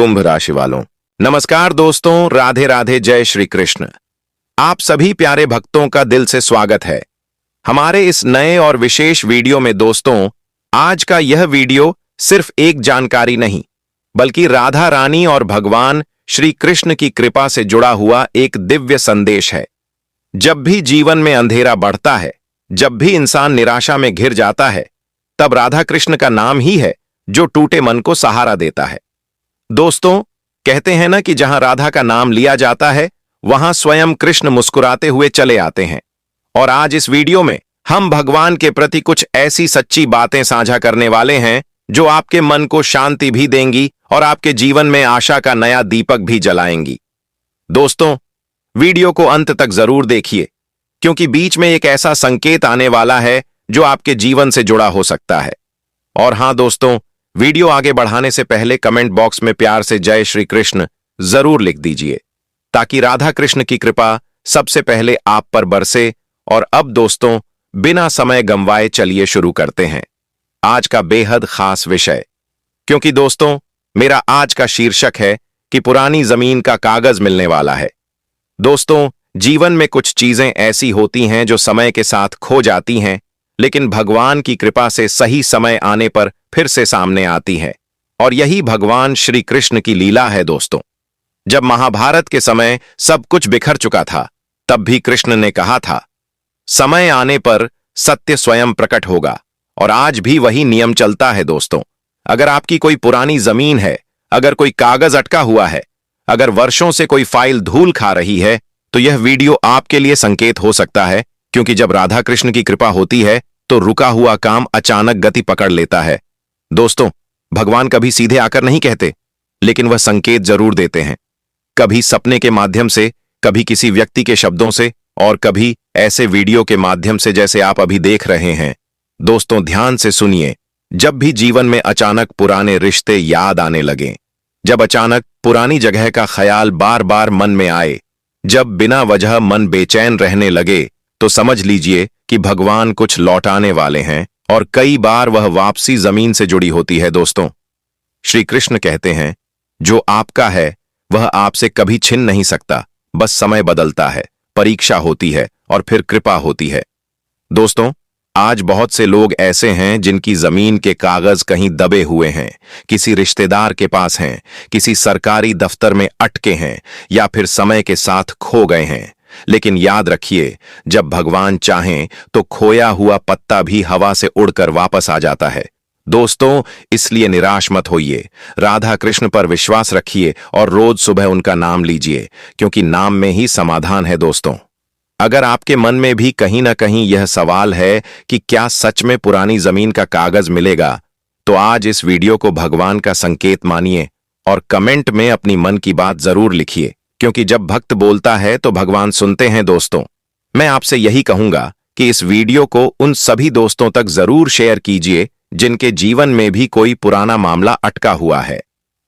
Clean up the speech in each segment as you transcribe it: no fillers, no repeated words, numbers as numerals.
कुंभ राशि वालों, नमस्कार दोस्तों, राधे राधे, जय श्री कृष्ण। आप सभी प्यारे भक्तों का दिल से स्वागत है हमारे इस नए और विशेष वीडियो में। दोस्तों, आज का यह वीडियो सिर्फ एक जानकारी नहीं, बल्कि राधा रानी और भगवान श्री कृष्ण की कृपा से जुड़ा हुआ एक दिव्य संदेश है। जब भी जीवन में अंधेरा बढ़ता है, जब भी इंसान निराशा में घिर जाता है, तब राधा कृष्ण का नाम ही है जो टूटे मन को सहारा देता है। दोस्तों, कहते हैं ना कि जहां राधा का नाम लिया जाता है, वहां स्वयं कृष्ण मुस्कुराते हुए चले आते हैं। और आज इस वीडियो में हम भगवान के प्रति कुछ ऐसी सच्ची बातें साझा करने वाले हैं जो आपके मन को शांति भी देंगी और आपके जीवन में आशा का नया दीपक भी जलाएंगी। दोस्तों, वीडियो को अंत तक जरूर देखिए, क्योंकि बीच में एक ऐसा संकेत आने वाला है जो आपके जीवन से जुड़ा हो सकता है। और हां दोस्तों, वीडियो आगे बढ़ाने से पहले कमेंट बॉक्स में प्यार से जय श्री कृष्ण जरूर लिख दीजिए, ताकि राधा कृष्ण की कृपा सबसे पहले आप पर बरसे। और अब दोस्तों, बिना समय गंवाए चलिए शुरू करते हैं आज का बेहद खास विषय। क्योंकि दोस्तों, मेरा आज का शीर्षक है कि पुरानी जमीन का कागज मिलने वाला है। दोस्तों, जीवन में कुछ चीजें ऐसी होती हैं जो समय के साथ खो जाती हैं, लेकिन भगवान की कृपा से सही समय आने पर फिर से सामने आती है। और यही भगवान श्री कृष्ण की लीला है। दोस्तों, जब महाभारत के समय सब कुछ बिखर चुका था, तब भी कृष्ण ने कहा था, समय आने पर सत्य स्वयं प्रकट होगा। और आज भी वही नियम चलता है। दोस्तों, अगर आपकी कोई पुरानी जमीन है, अगर कोई कागज अटका हुआ है, अगर वर्षों से कोई फाइल धूल खा रही है, तो यह वीडियो आपके लिए संकेत हो सकता है। क्योंकि जब राधा कृष्ण की कृपा होती है, तो रुका हुआ काम अचानक गति पकड़ लेता है। दोस्तों, भगवान कभी सीधे आकर नहीं कहते, लेकिन वह संकेत जरूर देते हैं। कभी सपने के माध्यम से, कभी किसी व्यक्ति के शब्दों से, और कभी ऐसे वीडियो के माध्यम से जैसे आप अभी देख रहे हैं। दोस्तों, ध्यान से सुनिए। जब भी जीवन में अचानक पुराने रिश्ते याद आने लगे, जब अचानक पुरानी जगह का ख्याल बार बार मन में आए, जब बिना वजह मन बेचैन रहने लगे, तो समझ लीजिए कि भगवान कुछ लौटाने वाले हैं। और कई बार वह वापसी जमीन से जुड़ी होती है। दोस्तों, श्री कृष्ण कहते हैं, जो आपका है वह आपसे कभी छिन नहीं सकता। बस समय बदलता है, परीक्षा होती है और फिर कृपा होती है। दोस्तों, आज बहुत से लोग ऐसे हैं जिनकी जमीन के कागज कहीं दबे हुए हैं, किसी रिश्तेदार के पास हैं, किसी सरकारी दफ्तर में अटके हैं, या फिर समय के साथ खो गए हैं। लेकिन याद रखिए, जब भगवान चाहें तो खोया हुआ पत्ता भी हवा से उड़कर वापस आ जाता है। दोस्तों, इसलिए निराश मत होइए, राधा कृष्ण पर विश्वास रखिए और रोज सुबह उनका नाम लीजिए, क्योंकि नाम में ही समाधान है। दोस्तों, अगर आपके मन में भी कहीं ना कहीं यह सवाल है कि क्या सच में पुरानी जमीन का कागज मिलेगा, तो आज इस वीडियो को भगवान का संकेत मानिए और कमेंट में अपनी मन की बात जरूर लिखिए, क्योंकि जब भक्त बोलता है तो भगवान सुनते हैं। दोस्तों, मैं आपसे यही कहूंगा कि इस वीडियो को उन सभी दोस्तों तक जरूर शेयर कीजिए जिनके जीवन में भी कोई पुराना मामला अटका हुआ है।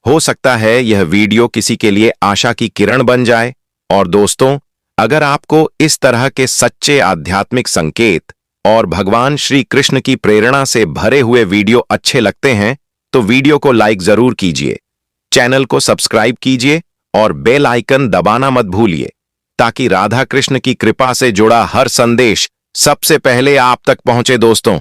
हो सकता है यह वीडियो किसी के लिए आशा की किरण बन जाए। और दोस्तों, अगर आपको इस तरह के सच्चे आध्यात्मिक संकेत और भगवान श्री कृष्ण की प्रेरणा से भरे हुए वीडियो अच्छे लगते हैं, तो वीडियो को लाइक जरूर कीजिए, चैनल को सब्सक्राइब कीजिए और बेल आइकन दबाना मत भूलिए, ताकि राधा कृष्ण की कृपा से जुड़ा हर संदेश सबसे पहले आप तक पहुंचे। दोस्तों,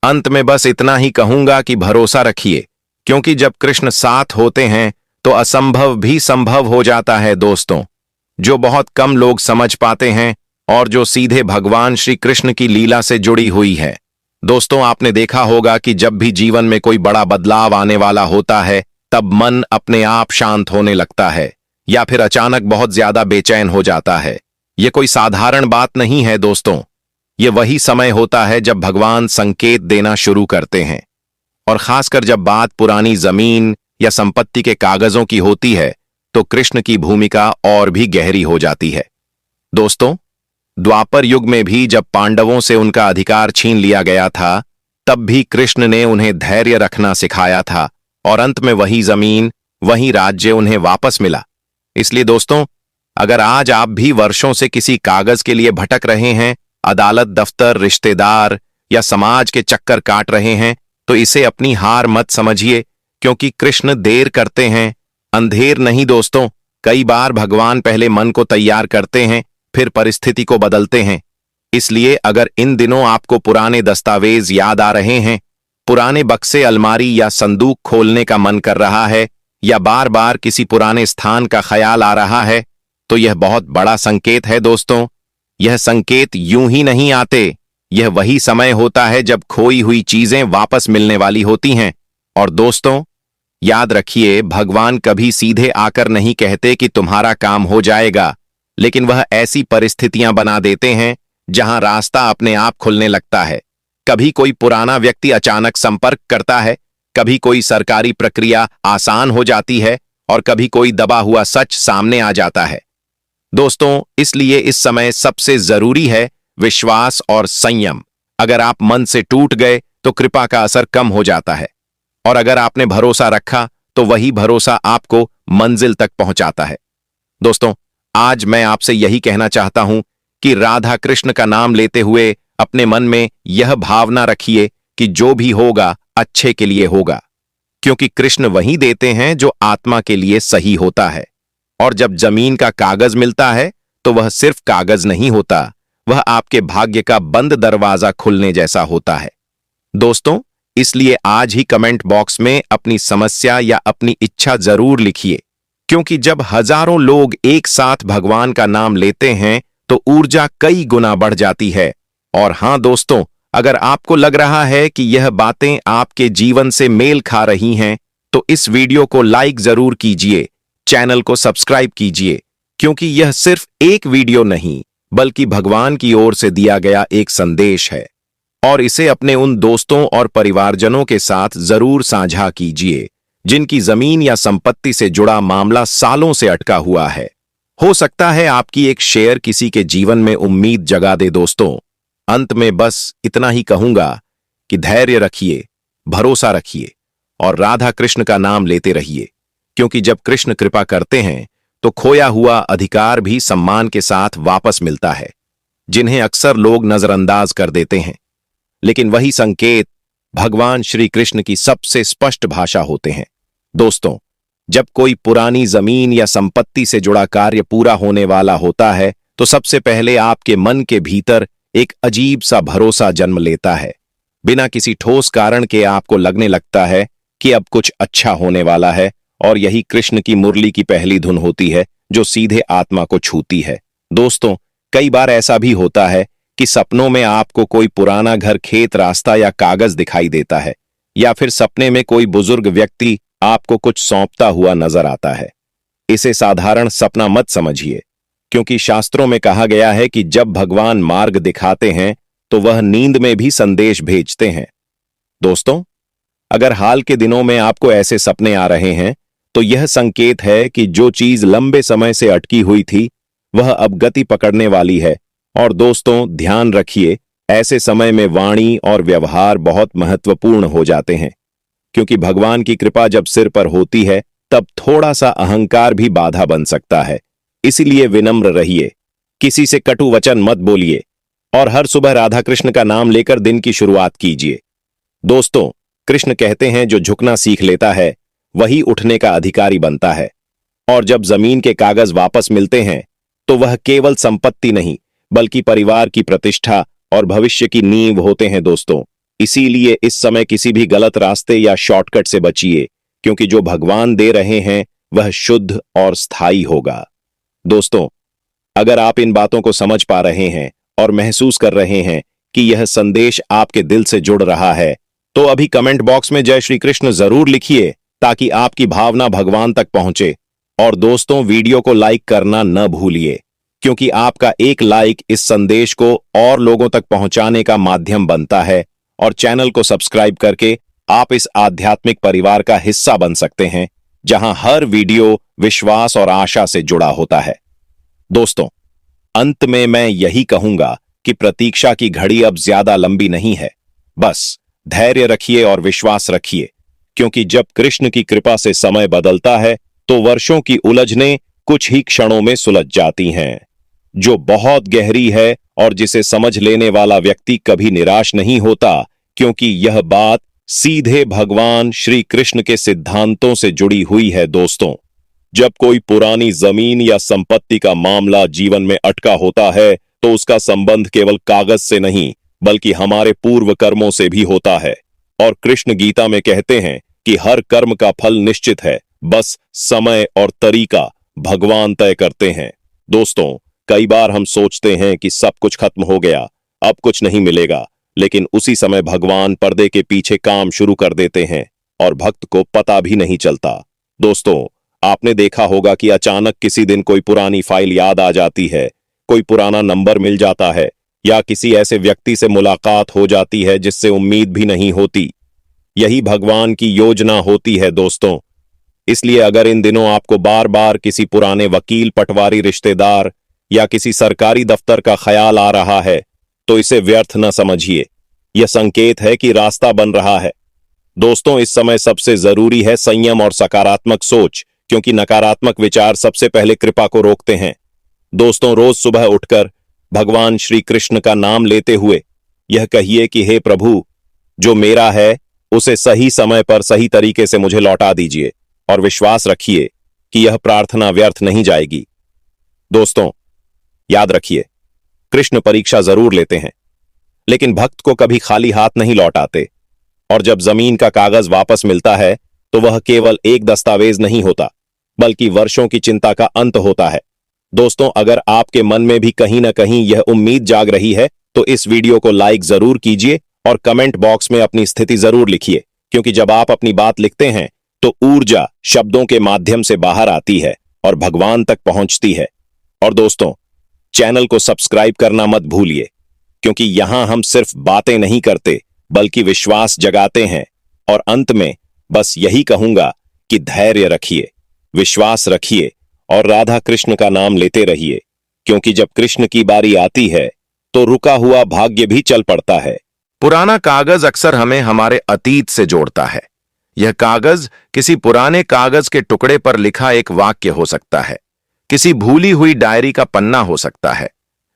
अंत में बस इतना ही कहूंगा कि भरोसा रखिए, क्योंकि जब कृष्ण साथ होते हैं तो असंभव भी संभव हो जाता है। दोस्तों, जो बहुत कम लोग समझ पाते हैं और जो सीधे भगवान श्री कृष्ण की लीला से जुड़ी हुई है। दोस्तों, आपने देखा होगा कि जब भी जीवन में कोई बड़ा बदलाव आने वाला होता है, तब मन अपने आप शांत होने लगता है, या फिर अचानक बहुत ज्यादा बेचैन हो जाता है। यह कोई साधारण बात नहीं है। दोस्तों, यह वही समय होता है जब भगवान संकेत देना शुरू करते हैं। और खासकर जब बात पुरानी जमीन या संपत्ति के कागजों की होती है, तो कृष्ण की भूमिका और भी गहरी हो जाती है। दोस्तों, द्वापर युग में भी जब पांडवों से उनका अधिकार छीन लिया गया था, तब भी कृष्ण ने उन्हें धैर्य रखना सिखाया था, और अंत में वही जमीन, वही राज्य उन्हें वापस मिला। इसलिए दोस्तों, अगर आज आप भी वर्षों से किसी कागज के लिए भटक रहे हैं, अदालत, दफ्तर, रिश्तेदार या समाज के चक्कर काट रहे हैं, तो इसे अपनी हार मत समझिए, क्योंकि कृष्ण देर करते हैं अंधेर नहीं दोस्तों, कई बार भगवान पहले मन को तैयार करते हैं, फिर परिस्थिति को बदलते हैं। इसलिए अगर इन दिनों आपको पुराने दस्तावेज याद आ रहे हैं, पुराने बक्से, अलमारी या संदूक खोलने का मन कर रहा है, या बार बार किसी पुराने स्थान का ख्याल आ रहा है, तो यह बहुत बड़ा संकेत है दोस्तों। यह संकेत यूं ही नहीं आते। यह वही समय होता है जब खोई हुई चीजें वापस मिलने वाली होती हैं। और दोस्तों, याद रखिए, भगवान कभी सीधे आकर नहीं कहते कि तुम्हारा काम हो जाएगा, लेकिन वह ऐसी परिस्थितियां बना देते हैं जहां रास्ता अपने आप खुलने लगता है। कभी कोई पुराना व्यक्ति अचानक संपर्क करता है, कभी कोई सरकारी प्रक्रिया आसान हो जाती है, और कभी कोई दबा हुआ सच सामने आ जाता है। दोस्तों, इसलिए इस समय सबसे जरूरी है विश्वास और संयम। अगर आप मन से टूट गए तो कृपा का असर कम हो जाता है, और अगर आपने भरोसा रखा तो वही भरोसा आपको मंजिल तक पहुंचाता है। दोस्तों, आज मैं आपसे यही कहना चाहता हूं कि राधा कृष्ण का नाम लेते हुए अपने मन में यह भावना रखिए कि जो भी होगा अच्छे के लिए होगा, क्योंकि कृष्ण वही देते हैं जो आत्मा के लिए सही होता है। और जब जमीन का कागज मिलता है तो वह सिर्फ कागज नहीं होता, वह आपके भाग्य का बंद दरवाजा खुलने जैसा होता है। दोस्तों, इसलिए आज ही कमेंट बॉक्स में अपनी समस्या या अपनी इच्छा जरूर लिखिए, क्योंकि जब हजारों लोग एक साथ भगवान का नाम लेते हैं तो ऊर्जा कई गुना बढ़ जाती है। और हां दोस्तों, अगर आपको लग रहा है कि यह बातें आपके जीवन से मेल खा रही हैं, तो इस वीडियो को लाइक जरूर कीजिए, चैनल को सब्सक्राइब कीजिए, क्योंकि यह सिर्फ एक वीडियो नहीं बल्कि भगवान की ओर से दिया गया एक संदेश है। और इसे अपने उन दोस्तों और परिवारजनों के साथ जरूर साझा कीजिए जिनकी जमीन या संपत्ति से जुड़ा मामला सालों से अटका हुआ है। हो सकता है आपकी एक शेयर किसी के जीवन में उम्मीद जगा दे। दोस्तों, अंत में बस इतना ही कहूंगा कि धैर्य रखिए, भरोसा रखिए और राधा कृष्ण का नाम लेते रहिए, क्योंकि जब कृष्ण कृपा करते हैं तो खोया हुआ अधिकार भी सम्मान के साथ वापस मिलता है, जिन्हें अक्सर लोग नजरअंदाज कर देते हैं। लेकिन वही संकेत भगवान श्री कृष्ण की सबसे स्पष्ट भाषा होते हैं। दोस्तों, जब कोई पुरानी जमीन या संपत्ति से जुड़ा कार्य पूरा होने वाला होता है तो सबसे पहले आपके मन के भीतर एक अजीब सा भरोसा जन्म लेता है। बिना किसी ठोस कारण के आपको लगने लगता है कि अब कुछ अच्छा होने वाला है, और यही कृष्ण की मुरली की पहली धुन होती है जो सीधे आत्मा को छूती है। दोस्तों, कई बार ऐसा भी होता है कि सपनों में आपको कोई पुराना घर, खेत, रास्ता या कागज दिखाई देता है, या फिर सपने में कोई बुजुर्ग व्यक्ति आपको कुछ सौंपता हुआ नजर आता है। इसे साधारण सपना मत समझिए, क्योंकि शास्त्रों में कहा गया है कि जब भगवान मार्ग दिखाते हैं तो वह नींद में भी संदेश भेजते हैं। दोस्तों, अगर हाल के दिनों में आपको ऐसे सपने आ रहे हैं तो यह संकेत है कि जो चीज लंबे समय से अटकी हुई थी वह अब गति पकड़ने वाली है। और दोस्तों, ध्यान रखिए, ऐसे समय में वाणी और व्यवहार बहुत महत्वपूर्ण हो जाते हैं, क्योंकि भगवान की कृपा जब सिर पर होती है तब थोड़ा सा अहंकार भी बाधा बन सकता है। इसीलिए विनम्र रहिए, किसी से कटु वचन मत बोलिए, और हर सुबह राधा कृष्ण का नाम लेकर दिन की शुरुआत कीजिए। दोस्तों, कृष्ण कहते हैं जो झुकना सीख लेता है वही उठने का अधिकारी बनता है। और जब जमीन के कागज वापस मिलते हैं तो वह केवल संपत्ति नहीं बल्कि परिवार की प्रतिष्ठा और भविष्य की नींव होते हैं। दोस्तों, इसीलिए इस समय किसी भी गलत रास्ते या शॉर्टकट से बचिए, क्योंकि जो भगवान दे रहे हैं वह शुद्ध और स्थायी होगा। दोस्तों, अगर आप इन बातों को समझ पा रहे हैं और महसूस कर रहे हैं कि यह संदेश आपके दिल से जुड़ रहा है, तो अभी कमेंट बॉक्स में जय श्री कृष्ण जरूर लिखिए, ताकि आपकी भावना भगवान तक पहुंचे। और दोस्तों, वीडियो को लाइक करना न भूलिए, क्योंकि आपका एक लाइक इस संदेश को और लोगों तक पहुंचाने का माध्यम बनता है। और चैनल को सब्सक्राइब करके आप इस आध्यात्मिक परिवार का हिस्सा बन सकते हैं, जहां हर वीडियो विश्वास और आशा से जुड़ा होता है। दोस्तों, अंत में मैं यही कहूंगा कि प्रतीक्षा की घड़ी अब ज्यादा लंबी नहीं है। बस धैर्य रखिए और विश्वास रखिए, क्योंकि जब कृष्ण की कृपा से समय बदलता है तो वर्षों की उलझनें कुछ ही क्षणों में सुलझ जाती हैं, जो बहुत गहरी है और जिसे समझ लेने वाला व्यक्ति कभी निराश नहीं होता, क्योंकि यह बात सीधे भगवान श्री कृष्ण के सिद्धांतों से जुड़ी हुई है। दोस्तों, जब कोई पुरानी जमीन या संपत्ति का मामला जीवन में अटका होता है तो उसका संबंध केवल कागज से नहीं बल्कि हमारे पूर्व कर्मों से भी होता है। और कृष्ण गीता में कहते हैं कि हर कर्म का फल निश्चित है, बस समय और तरीका भगवान तय करते हैं। दोस्तों, कई बार हम सोचते हैं कि सब कुछ खत्म हो गया, अब कुछ नहीं मिलेगा, लेकिन उसी समय भगवान पर्दे के पीछे काम शुरू कर देते हैं और भक्त को पता भी नहीं चलता। दोस्तों, आपने देखा होगा कि अचानक किसी दिन कोई पुरानी फाइल याद आ जाती है, कोई पुराना नंबर मिल जाता है या किसी ऐसे व्यक्ति से मुलाकात हो जाती है जिससे उम्मीद भी नहीं होती। यही भगवान की योजना होती है दोस्तों। इसलिए अगर इन दिनों आपको बार बार किसी पुराने वकील, पटवारी, रिश्तेदार या किसी सरकारी दफ्तर का ख्याल आ रहा है तो इसे व्यर्थ न समझिए। यह संकेत है कि रास्ता बन रहा है। दोस्तों, इस समय सबसे जरूरी है संयम और सकारात्मक सोच, क्योंकि नकारात्मक विचार सबसे पहले कृपा को रोकते हैं। दोस्तों, रोज सुबह उठकर भगवान श्री कृष्ण का नाम लेते हुए यह कहिए कि हे प्रभु, जो मेरा है उसे सही समय पर सही तरीके से मुझे लौटा दीजिए, और विश्वास रखिए कि यह प्रार्थना व्यर्थ नहीं जाएगी। दोस्तों, याद रखिए, कृष्ण परीक्षा जरूर लेते हैं, लेकिन भक्त को कभी खाली हाथ नहीं लौटाते। और जब जमीन का कागज वापस मिलता है तो वह केवल एक दस्तावेज नहीं होता, बल्कि वर्षों की चिंता का अंत होता है। दोस्तों, अगर आपके मन में भी कहीं ना कहीं यह उम्मीद जाग रही है तो इस वीडियो को लाइक जरूर कीजिए और कमेंट बॉक्स में अपनी स्थिति जरूर लिखिए, क्योंकि जब आप अपनी बात लिखते हैं तो ऊर्जा शब्दों के माध्यम से बाहर आती है और भगवान तक पहुंचती है। और दोस्तों, चैनल को सब्सक्राइब करना मत भूलिए, क्योंकि यहां हम सिर्फ बातें नहीं करते बल्कि विश्वास जगाते हैं। और अंत में बस यही कहूंगा कि धैर्य रखिए, विश्वास रखिए और राधा कृष्ण का नाम लेते रहिए, क्योंकि जब कृष्ण की बारी आती है तो रुका हुआ भाग्य भी चल पड़ता है। पुराना कागज अक्सर हमें हमारे अतीत से जोड़ता है। यह कागज किसी पुराने कागज के टुकड़े पर लिखा एक वाक्य हो सकता है, किसी भूली हुई डायरी का पन्ना हो सकता है,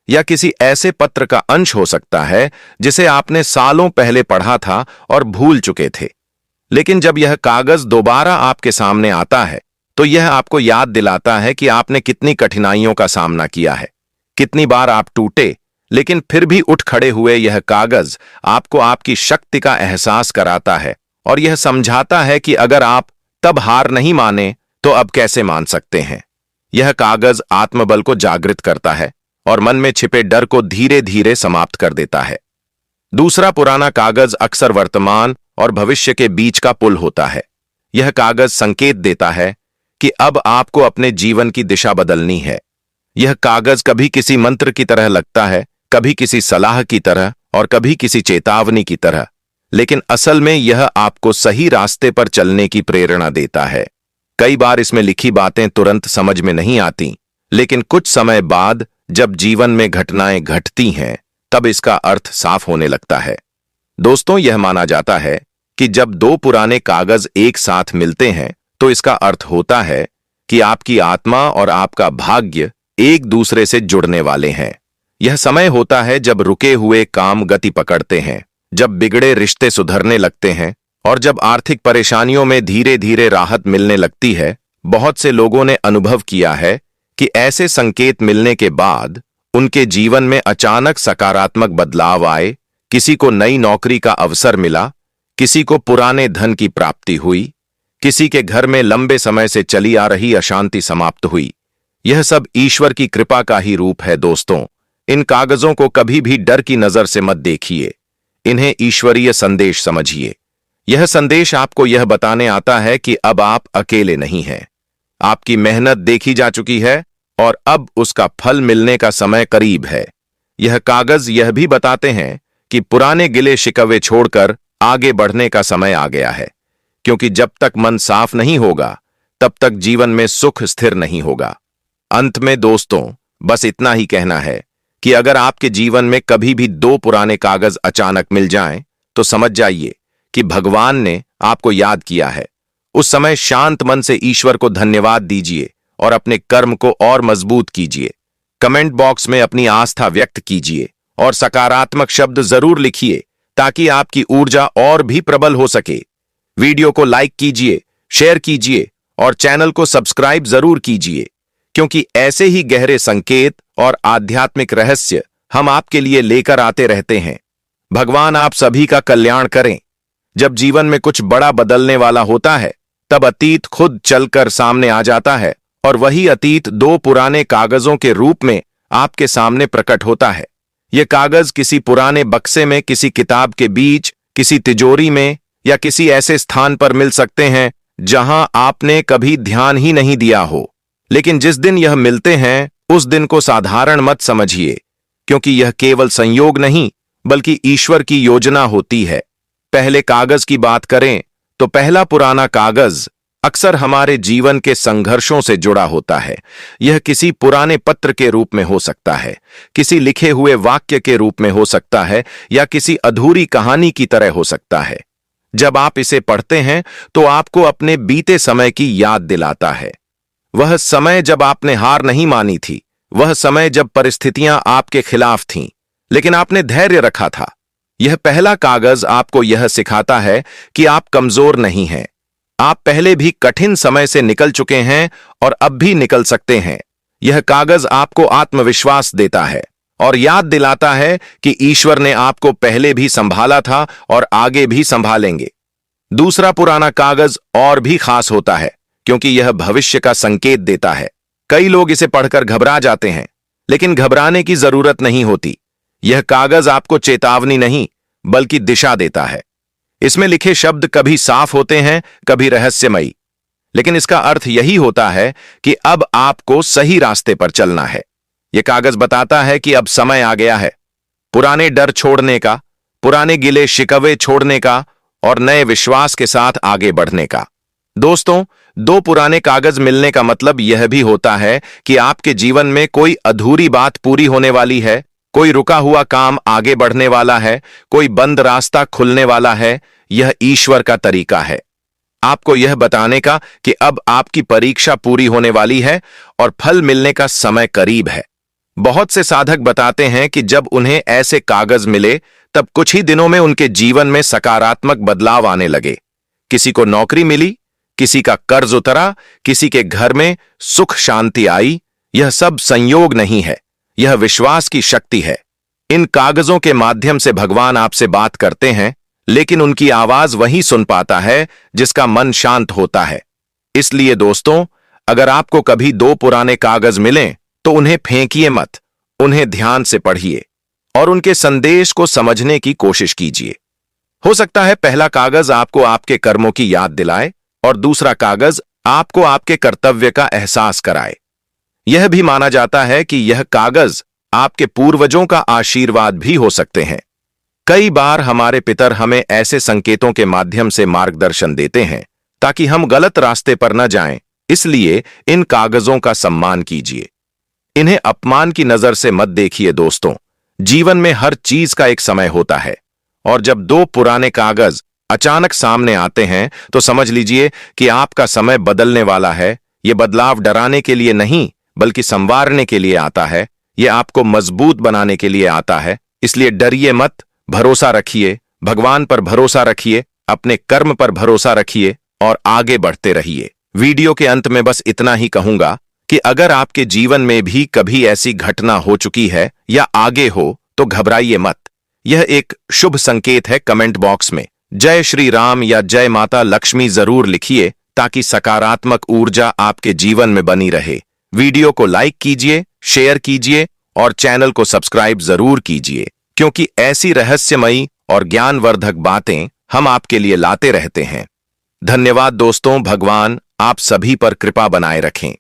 या किसी ऐसे पत्र का अंश हो सकता है जिसे आपने सालों पहले पढ़ा था और भूल चुके थे। लेकिन जब यह कागज दोबारा आपके सामने आता है तो यह आपको याद दिलाता है कि आपने कितनी कठिनाइयों का सामना किया है, कितनी बार आप टूटे, लेकिन फिर भी उठ खड़े हुए। यह कागज आपको आपकी शक्ति का एहसास कराता है और यह समझाता है कि अगर आप तब हार नहीं माने तो अब कैसे मान सकते हैं। यह कागज आत्मबल को जागृत करता है और मन में छिपे डर को धीरे धीरे समाप्त कर देता है। दूसरा पुराना कागज अक्सर वर्तमान और भविष्य के बीच का पुल होता है। यह कागज संकेत देता है कि अब आपको अपने जीवन की दिशा बदलनी है। यह कागज कभी किसी मंत्र की तरह लगता है, कभी किसी सलाह की तरह और कभी किसी चेतावनी की तरह, लेकिन असल में यह आपको सही रास्ते पर चलने की प्रेरणा देता है। कई बार इसमें लिखी बातें तुरंत समझ में नहीं आती, लेकिन कुछ समय बाद जब जीवन में घटनाएं घटती हैं तब इसका अर्थ साफ होने लगता है। दोस्तों, यह माना जाता है कि जब दो पुराने कागज एक साथ मिलते हैं तो इसका अर्थ होता है कि आपकी आत्मा और आपका भाग्य एक दूसरे से जुड़ने वाले हैं। यह समय होता है जब रुके हुए काम गति पकड़ते हैं, जब बिगड़े रिश्ते सुधरने लगते हैं और जब आर्थिक परेशानियों में धीरे धीरे राहत मिलने लगती है। बहुत से लोगों ने अनुभव किया है कि ऐसे संकेत मिलने के बाद उनके जीवन में अचानक सकारात्मक बदलाव आए। किसी को नई नौकरी का अवसर मिला, किसी को पुराने धन की प्राप्ति हुई, किसी के घर में लंबे समय से चली आ रही अशांति समाप्त हुई। यह सब ईश्वर की कृपा का ही रूप है। दोस्तों, इन कागजों को कभी भी डर की नजर से मत देखिए, इन्हें ईश्वरीय संदेश समझिए। यह संदेश आपको यह बताने आता है कि अब आप अकेले नहीं हैं, आपकी मेहनत देखी जा चुकी है और अब उसका फल मिलने का समय करीब है। यह कागज यह भी बताते हैं कि पुराने गिले शिकवे छोड़कर आगे बढ़ने का समय आ गया है, क्योंकि जब तक मन साफ नहीं होगा तब तक जीवन में सुख स्थिर नहीं होगा। अंत में दोस्तों, बस इतना ही कहना है कि अगर आपके जीवन में कभी भी दो पुराने कागज अचानक मिल जाएं, तो समझ जाइए कि भगवान ने आपको याद किया है। उस समय शांत मन से ईश्वर को धन्यवाद दीजिए और अपने कर्म को और मजबूत कीजिए। कमेंट बॉक्स में अपनी आस्था व्यक्त कीजिए और सकारात्मक शब्द जरूर लिखिए ताकि आपकी ऊर्जा और भी प्रबल हो सके। वीडियो को लाइक कीजिए, शेयर कीजिए और चैनल को सब्सक्राइब जरूर कीजिए, क्योंकि ऐसे ही गहरे संकेत और आध्यात्मिक रहस्य हम आपके लिए लेकर आते रहते हैं। भगवान आप सभी का कल्याण करें। जब जीवन में कुछ बड़ा बदलने वाला होता है, तब अतीत खुद चलकर सामने आ जाता है और वही अतीत दो पुराने कागजों के रूप में आपके सामने प्रकट होता है। ये कागज किसी पुराने बक्से में, किसी किताब के बीच, किसी तिजोरी में या किसी ऐसे स्थान पर मिल सकते हैं जहां आपने कभी ध्यान ही नहीं दिया हो। लेकिन जिस दिन यह मिलते हैं, उस दिन को साधारण मत समझिए, क्योंकि यह केवल संयोग नहीं बल्कि ईश्वर की योजना होती है। पहले कागज की बात करें तो पहला पुराना कागज अक्सर हमारे जीवन के संघर्षों से जुड़ा होता है। यह किसी पुराने पत्र के रूप में हो सकता है, किसी लिखे हुए वाक्य के रूप में हो सकता है या किसी अधूरी कहानी की तरह हो सकता है। जब आप इसे पढ़ते हैं तो आपको अपने बीते समय की याद दिलाता है। वह समय जब आपने हार नहीं मानी थी, वह समय जब परिस्थितियां आपके खिलाफ थीं, लेकिन आपने धैर्य रखा था। यह पहला कागज आपको यह सिखाता है कि आप कमजोर नहीं हैं। आप पहले भी कठिन समय से निकल चुके हैं और अब भी निकल सकते हैं। यह कागज आपको आत्मविश्वास देता है और याद दिलाता है कि ईश्वर ने आपको पहले भी संभाला था और आगे भी संभालेंगे। दूसरा पुराना कागज और भी खास होता है, क्योंकि यह भविष्य का संकेत देता है। कई लोग इसे पढ़कर घबरा जाते हैं, लेकिन घबराने की जरूरत नहीं होती। यह कागज आपको चेतावनी नहीं बल्कि दिशा देता है। इसमें लिखे शब्द कभी साफ होते हैं, कभी रहस्यमयी, लेकिन इसका अर्थ यही होता है कि अब आपको सही रास्ते पर चलना है। यह कागज बताता है कि अब समय आ गया है पुराने डर छोड़ने का, पुराने गिले शिकवे छोड़ने का और नए विश्वास के साथ आगे बढ़ने का। दोस्तों, दो पुराने कागज मिलने का मतलब यह भी होता है कि आपके जीवन में कोई अधूरी बात पूरी होने वाली है, कोई रुका हुआ काम आगे बढ़ने वाला है, कोई बंद रास्ता खुलने वाला है। यह ईश्वर का तरीका है आपको यह बताने का कि अब आपकी परीक्षा पूरी होने वाली है और फल मिलने का समय करीब है। बहुत से साधक बताते हैं कि जब उन्हें ऐसे कागज मिले, तब कुछ ही दिनों में उनके जीवन में सकारात्मक बदलाव आने लगे। किसी को नौकरी मिली, किसी का कर्ज उतरा, किसी के घर में सुख शांति आई। यह सब संयोग नहीं है, यह विश्वास की शक्ति है। इन कागजों के माध्यम से भगवान आपसे बात करते हैं, लेकिन उनकी आवाज वही सुन पाता है जिसका मन शांत होता है। इसलिए दोस्तों, अगर आपको कभी दो पुराने कागज मिलें तो उन्हें फेंकिए मत, उन्हें ध्यान से पढ़िए और उनके संदेश को समझने की कोशिश कीजिए। हो सकता है पहला कागज आपको आपके कर्मों की याद दिलाए और दूसरा कागज आपको आपके कर्तव्य का एहसास कराए। यह भी माना जाता है कि यह कागज आपके पूर्वजों का आशीर्वाद भी हो सकते हैं। कई बार हमारे पितर हमें ऐसे संकेतों के माध्यम से मार्गदर्शन देते हैं ताकि हम गलत रास्ते पर न जाएं। इसलिए इन कागजों का सम्मान कीजिए, इन्हें अपमान की नजर से मत देखिए। दोस्तों, जीवन में हर चीज का एक समय होता है और जब दो पुराने कागज अचानक सामने आते हैं तो समझ लीजिए कि आपका समय बदलने वाला है। यह बदलाव डराने के लिए नहीं बल्कि संवारने के लिए आता है। यह आपको मजबूत बनाने के लिए आता है। इसलिए डरिए मत, भरोसा रखिए, भगवान पर भरोसा रखिए, अपने कर्म पर भरोसा रखिए और आगे बढ़ते रहिए। वीडियो के अंत में बस इतना ही कहूंगा कि अगर आपके जीवन में भी कभी ऐसी घटना हो चुकी है या आगे हो तो घबराइए मत। यह एक शुभ संकेत है। कमेंट बॉक्स में जय श्री राम या जय माता लक्ष्मी जरूर लिखिए ताकि सकारात्मक ऊर्जा आपके जीवन में बनी रहे। वीडियो को लाइक कीजिए, शेयर कीजिए और चैनल को सब्सक्राइब जरूर कीजिए, क्योंकि ऐसी रहस्यमयी और ज्ञानवर्धक बातें हम आपके लिए लाते रहते हैं। धन्यवाद दोस्तों। भगवान आप सभी पर कृपा बनाए रखें।